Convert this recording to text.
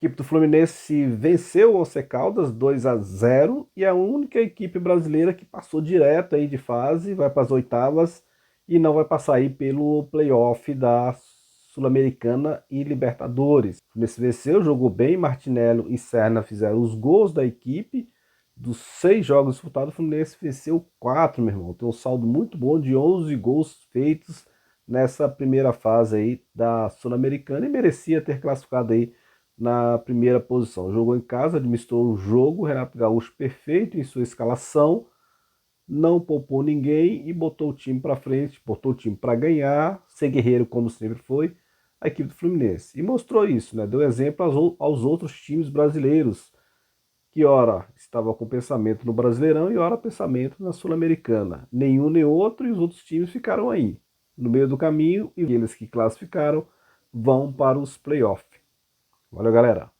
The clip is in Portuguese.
A equipe do Fluminense venceu o Once Caldas 2-0 e é a única equipe brasileira que passou direto aí de fase, vai para as oitavas e não vai passar aí pelo playoff da Sul-Americana e Libertadores. O Fluminense venceu, jogou bem, Martinello e Serna fizeram os gols da equipe. Dos 6 jogos disputados, o Fluminense venceu 4, meu irmão. Tem um saldo muito bom de 11 gols feitos nessa primeira fase aí da Sul-Americana e merecia ter classificado aí na primeira posição. Jogou em casa, administrou o jogo, Renato Gaúcho perfeito em sua escalação, não poupou ninguém e botou o time para frente, botou o time para ganhar, ser guerreiro como sempre foi a equipe do Fluminense. E mostrou isso, né? Deu exemplo aos outros times brasileiros, que ora estava com pensamento no Brasileirão e ora pensamento na Sul-Americana. Nenhum nem outro e os outros times ficaram aí, no meio do caminho, e eles que classificaram vão para os playoffs. Valeu, galera!